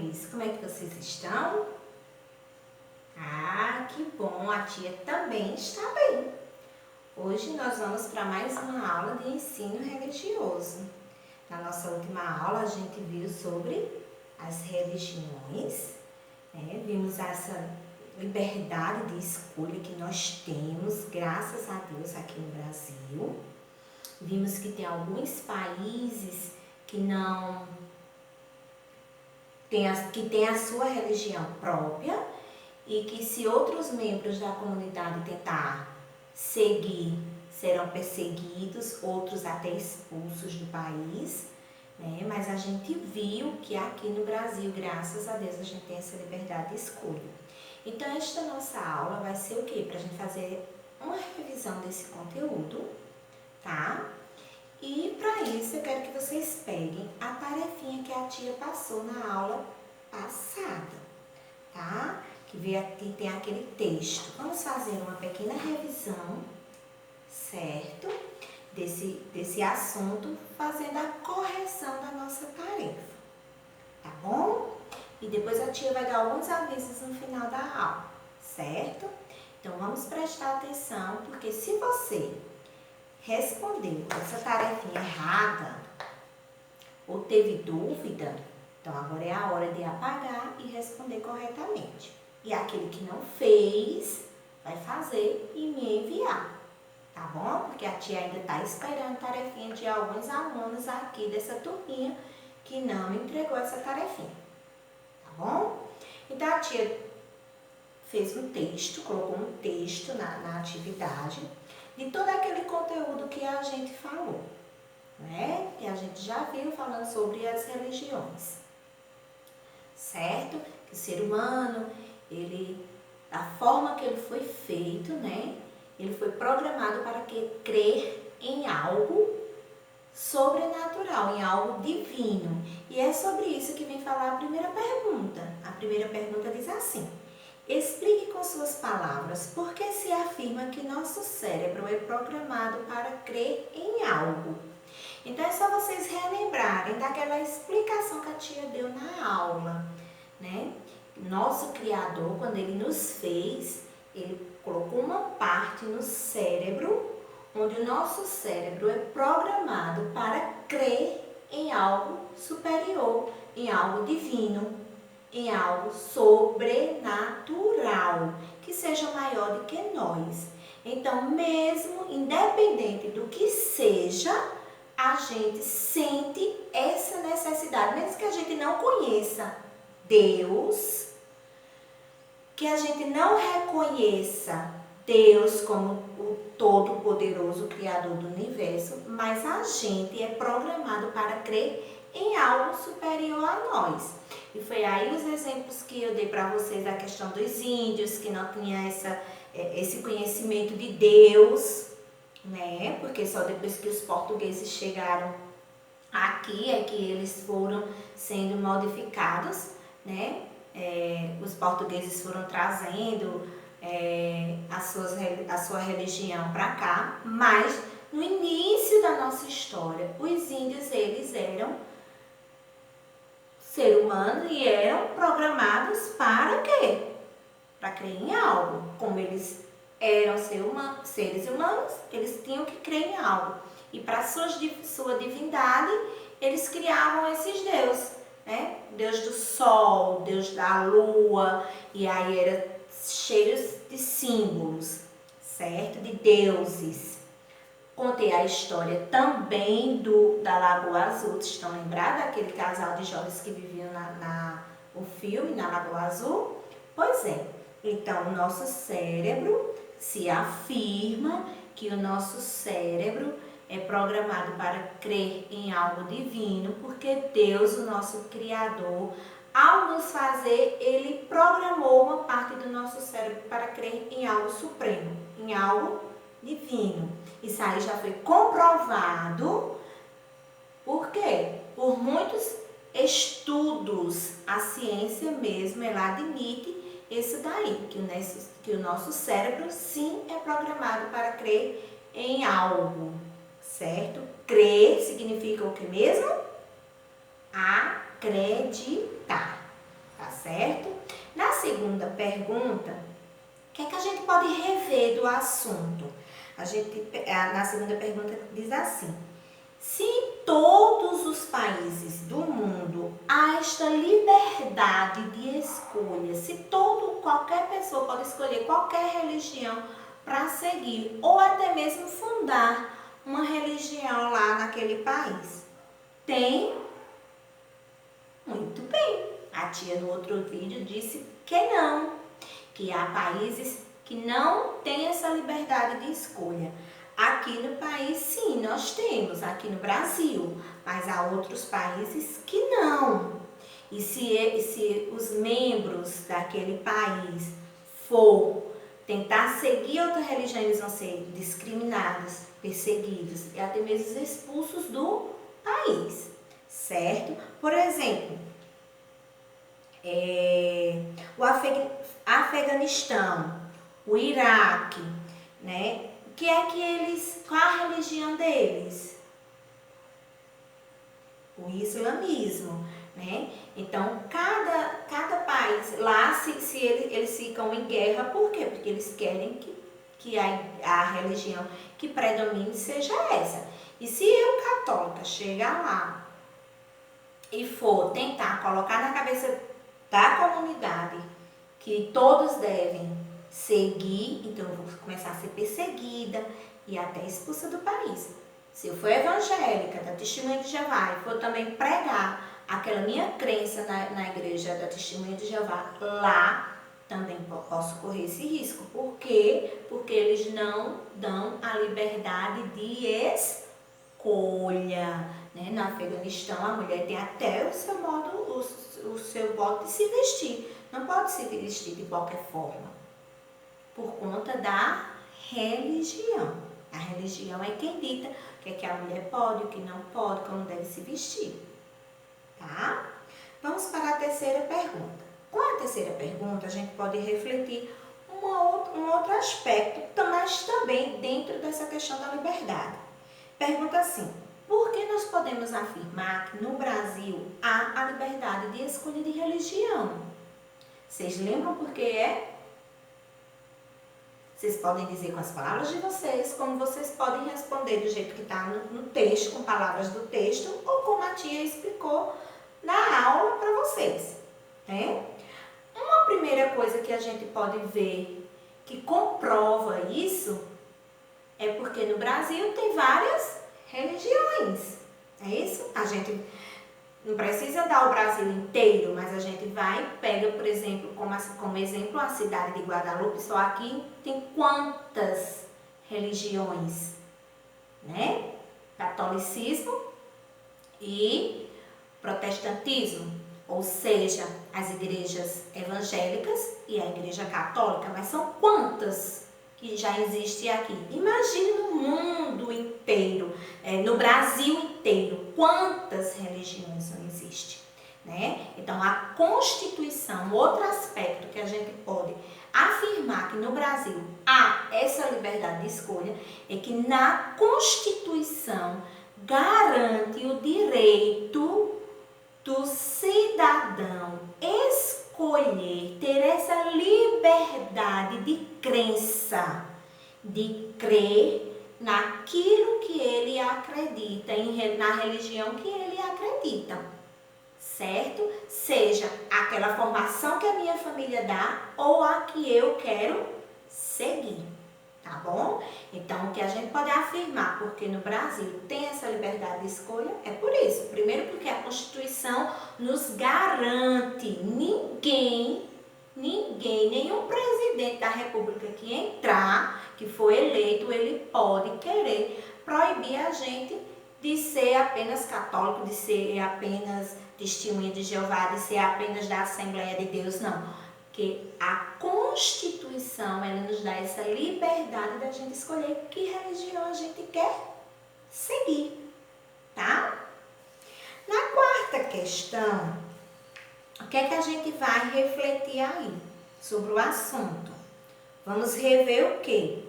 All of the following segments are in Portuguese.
amores! Como é que vocês estão? Ah, que bom! A tia também está bem. Hoje nós vamos para mais uma aula de ensino religioso. Na nossa última aula a gente viu sobre as religiões, né? Vimos essa liberdade de escolha que nós temos, graças a Deus, aqui no Brasil. Vimos que tem alguns países que não tem a sua religião própria e que se outros membros da comunidade tentar seguir, serão perseguidos, outros até expulsos do país, né? Mas a gente viu que aqui no Brasil, graças a Deus, a gente tem essa liberdade de escolha. Então, esta nossa aula vai ser o quê? Para a gente fazer uma revisão desse conteúdo, tá? E para isso eu quero que vocês peguem a tarefinha que a tia passou na aula passada, tá? Que tem aquele texto. Vamos fazer uma pequena revisão, certo? Desse assunto, fazendo a correção da nossa tarefa, tá bom? E depois a tia vai dar alguns avisos no final da aula, certo? Então vamos prestar atenção, porque se você respondeu essa tarefinha errada ou teve dúvida, então agora é a hora de apagar e responder corretamente. E aquele que não fez, vai fazer e me enviar, tá bom? Porque a tia ainda está esperando tarefinha de alguns alunos aqui dessa turminha que não entregou essa tarefinha, tá bom? Então a tia fez um texto, colocou um texto na atividade de todo aquele conteúdo que a gente falou, né? Que a gente já viu falando sobre as religiões, certo? Que o ser humano, da forma que ele foi feito, né? Ele foi programado para crer em algo sobrenatural, em algo divino. E é sobre isso que vem falar a primeira pergunta. A primeira pergunta diz assim: explique com suas palavras por que se afirma que nosso cérebro é programado para crer em algo. Então é só vocês relembrarem daquela explicação que a tia deu na aula, né? Nosso Criador, quando Ele nos fez, Ele colocou uma parte no cérebro, onde o nosso cérebro é programado para crer em algo superior, em algo divino, em algo sobrenatural, que seja maior do que nós. Então, mesmo independente do que seja, a gente sente essa necessidade, mesmo que a gente não conheça Deus, que a gente não reconheça Deus como o Todo-Poderoso Criador do Universo, mas a gente é programado para crer em algo superior a nós. E foi aí os exemplos que eu dei para vocês da questão dos índios, que não tinha esse conhecimento de Deus, né? Porque só depois que os portugueses chegaram aqui é que eles foram sendo modificados, né? Os portugueses foram trazendo a sua religião para cá, mas no início da nossa história, os índios, eles eram ser humano e eram programados para quê? Para crer em algo. Como eles eram seres humanos, eles tinham que crer em algo. E para sua divindade, eles criavam esses deuses, né? Deus do sol, Deus da lua, e aí era cheios de símbolos, certo? De deuses. Contei a história também da Lagoa Azul. Vocês estão lembrados daquele casal de jovens que viviam no filme, na Lagoa Azul? Pois é. Então, o nosso cérebro se afirma que o nosso cérebro é programado para crer em algo divino, porque Deus, o nosso Criador, ao nos fazer, Ele programou uma parte do nosso cérebro para crer em algo supremo, em algo divino. Isso aí já foi comprovado. Por quê? Por muitos estudos. A ciência mesmo, ela admite isso daí, que o nosso cérebro sim é programado para crer em algo, certo? Crer significa o que mesmo? Acreditar. certo? Na segunda pergunta, o que é que a gente pode rever do assunto? Na segunda pergunta diz assim: se em todos os países do mundo há esta liberdade de escolha, se qualquer pessoa pode escolher qualquer religião para seguir, ou até mesmo fundar uma religião lá naquele país. Tem? Muito bem. A tia no outro vídeo disse que não, que há países que não têm essa liberdade de escolha. Aqui no país, sim, nós temos, aqui no Brasil, mas há outros países que não. E se os membros daquele país for tentar seguir outra religião, eles vão ser discriminados, perseguidos e até mesmo expulsos do país, certo? Por exemplo, o Afeganistão, o Iraque, né? Qual a religião deles? O islamismo, né? Então, cada país, lá eles ficam em guerra, por quê? Porque eles querem que a religião que predomine seja essa. E se eu, católica, chegar lá e for tentar colocar na cabeça da comunidade que todos devem seguir, então eu vou começar a ser perseguida e até expulsa do país. Se eu for evangélica, da Testemunha de Jeová, e for também pregar aquela minha crença na igreja da Testemunha de Jeová, lá também posso correr esse risco. Por quê? Porque eles não dão a liberdade de escolha. Né? No Afeganistão, a mulher tem até o seu modo de se vestir. Não pode se vestir de qualquer forma, por conta da religião. A religião é quem dita o que é que a mulher pode, o que não pode, como deve se vestir. Tá? Vamos para a terceira pergunta. Com a terceira pergunta, a gente pode refletir um outro aspecto, mas também dentro dessa questão da liberdade. Pergunta assim: por que nós podemos afirmar que no Brasil há a liberdade de escolha de religião? Vocês lembram por que é? Vocês podem dizer com as palavras de vocês, como vocês podem responder do jeito que está no texto, com palavras do texto, ou como a tia explicou na aula para vocês. Né? Uma primeira coisa que a gente pode ver que comprova isso é porque no Brasil tem várias religiões. É isso? A gente não precisa dar o Brasil inteiro, mas a gente vai e pega, por exemplo, como exemplo, a cidade de Guadalupe. Só aqui tem quantas religiões? Né? Catolicismo e protestantismo, ou seja, as igrejas evangélicas e a igreja católica. Mas são quantas que já existem aqui? Imagine no mundo inteiro, no Brasil inteiro, quantas religiões não existem, né? Então, a Constituição, outro aspecto que a gente pode afirmar que no Brasil há essa liberdade de escolha, é que na Constituição garante o direito do cidadão escolher, ter essa liberdade de crença, de crer naquilo que ele acredita, na religião que ele acredita, certo? Seja aquela formação que a minha família dá ou a que eu quero seguir, tá bom? Então, o que a gente pode afirmar, porque no Brasil tem essa liberdade de escolha, é por isso. Primeiro, porque a Constituição nos garante, nenhum presidente da República que entrar, que for eleito, ele pode querer proibir a gente de ser apenas católico, de ser apenas Testemunha de Jeová, de ser apenas da Assembleia de Deus, não. Porque a Constituição, ela nos dá essa liberdade da gente escolher que religião a gente quer seguir, tá? Na quarta questão, o que é que a gente vai refletir aí sobre o assunto? Vamos rever o quê?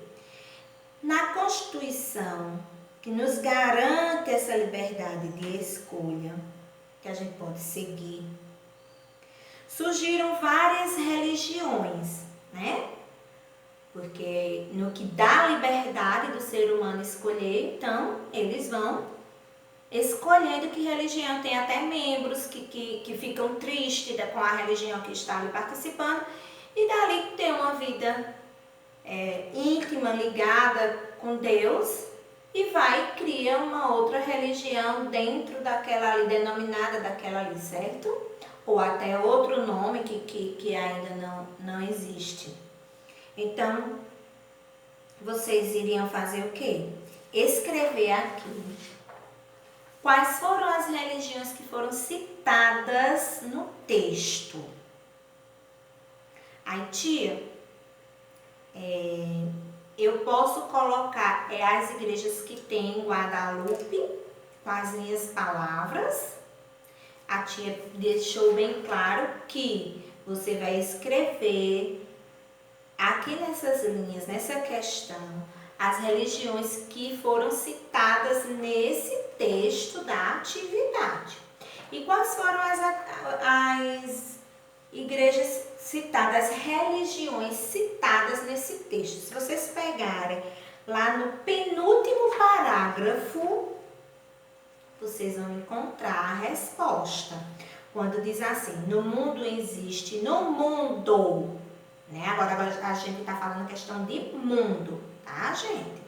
Na Constituição, que nos garante essa liberdade de escolha, que a gente pode seguir, surgiram várias religiões, né? Porque no que dá liberdade do ser humano escolher, então eles vão escolhendo que religião. Tem até membros que ficam tristes com a religião que está ali participando e dali tem uma vida íntima, ligada com Deus e vai e cria uma outra religião dentro daquela ali, denominada daquela ali, certo? Ou até outro nome que ainda não existe. Então, vocês iriam fazer o quê? Escrever aqui quais foram as religiões que foram citadas no texto. Aí, tia, eu posso colocar as igrejas que tem em Guadalupe com as minhas palavras. A tia deixou bem claro que você vai escrever aqui nessas linhas, nessa questão, as religiões que foram citadas nesse texto da atividade. E quais foram as igrejas citadas, as religiões citadas nesse texto? Se vocês pegarem lá no penúltimo parágrafo, vocês vão encontrar a resposta. Quando diz assim, no mundo existe, no mundo, né? Agora a gente está falando questão de mundo, tá, gente?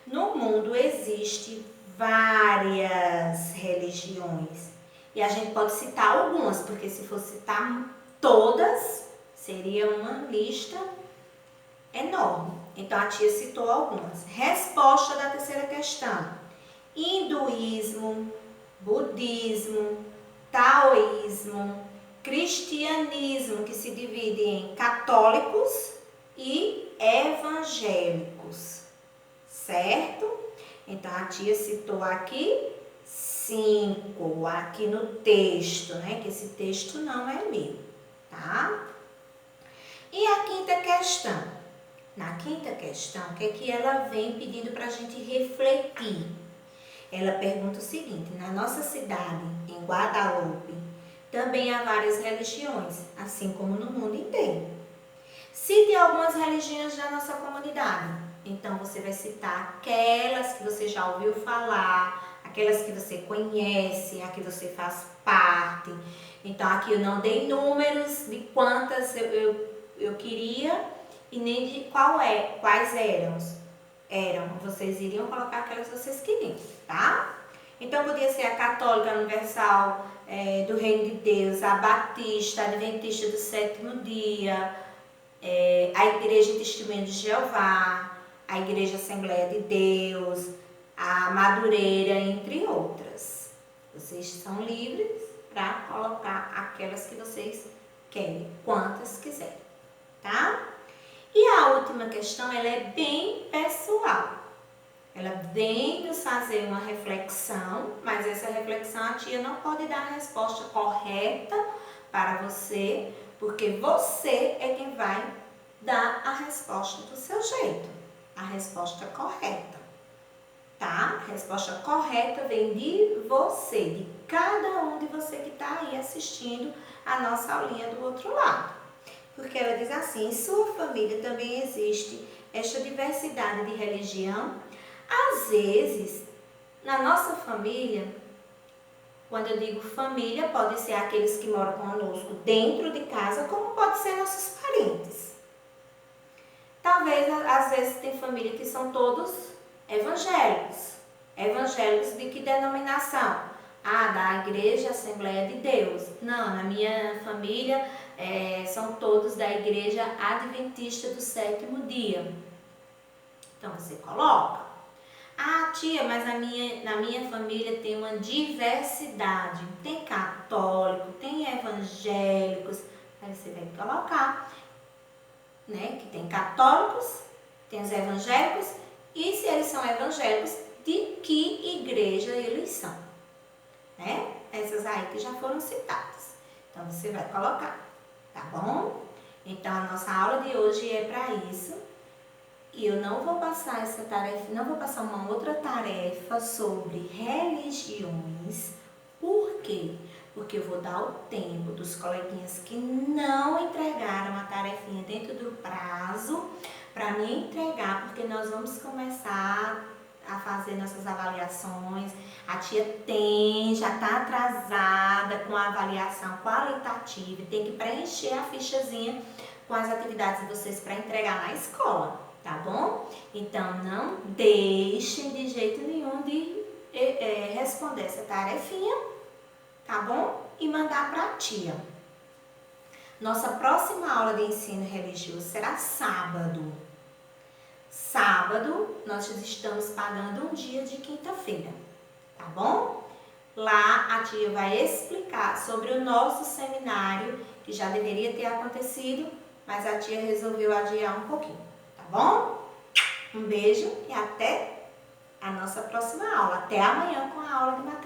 No mundo existe várias religiões. E a gente pode citar algumas, porque se for citar todas, seria uma lista enorme. Então a tia citou algumas. Resposta da terceira questão. Hinduísmo, budismo, taoísmo, cristianismo, que se divide em católicos e evangélicos, certo? Então, a tia citou aqui 5, aqui no texto, né? Que esse texto não é meu, tá? E a quinta questão? Na quinta questão, o que é que ela vem pedindo para a gente refletir? Ela pergunta o seguinte, na nossa cidade, em Guadalupe, também há várias religiões, assim como no mundo inteiro. Cite algumas religiões da nossa comunidade. Então, você vai citar aquelas que você já ouviu falar, aquelas que você conhece, a que você faz parte. Então, aqui eu não dei números de quantas eu queria e nem de quais eram. Vocês iriam colocar aquelas que vocês queriam, tá? Então, podia ser a Católica Universal do Reino de Deus, a Batista, a Adventista do Sétimo Dia, a Igreja Testemunho de Jeová, a Igreja Assembleia de Deus, a Madureira, entre outras. Vocês são livres para colocar aquelas que vocês querem, quantas quiserem, tá? E a última questão, ela é bem pessoal. Ela vem nos fazer uma reflexão, mas essa reflexão a tia não pode dar a resposta correta para você, porque você é quem vai dar a resposta do seu jeito, a resposta correta, tá? A resposta correta vem de você, de cada um de você que está aí assistindo a nossa aulinha do outro lado. Porque ela diz assim, em sua família também existe esta diversidade de religião. Às vezes, na nossa família, quando eu digo família, pode ser aqueles que moram conosco dentro de casa, como pode ser nossos parentes. Talvez, às vezes, tem família que são todos evangélicos. Evangélicos de que denominação? Da Igreja Assembleia de Deus. Não, na minha família são todos da Igreja Adventista do Sétimo Dia. Então, você coloca. Tia, mas na minha família tem uma diversidade. Tem católico, tem evangélicos. Aí você vai colocar, né? Que tem católicos, tem os evangélicos. E se eles são evangélicos, de que igreja eles são? Né? Essas aí que já foram citadas. Então, você vai colocar, tá bom? Então, a nossa aula de hoje é para isso. E eu não vou passar essa tarefa, não vou passar uma outra tarefa sobre religiões. Por quê? porque eu vou dar o tempo dos coleguinhas que não entregaram a tarefinha dentro do prazo para me entregar, porque nós vamos começar a fazer nossas avaliações. A tia já está atrasada com a avaliação qualitativa, tem que preencher a fichazinha com as atividades de vocês para entregar na escola, tá bom? Então, não deixem de jeito nenhum de responder essa tarefinha, tá bom? E mandar para a tia. Nossa próxima aula de ensino religioso será sábado. Sábado, nós estamos pagando um dia de quinta-feira, tá bom? Lá a tia vai explicar sobre o nosso seminário, que já deveria ter acontecido, mas a tia resolveu adiar um pouquinho, tá bom? Um beijo e até a nossa próxima aula. Até amanhã com a aula de matemática.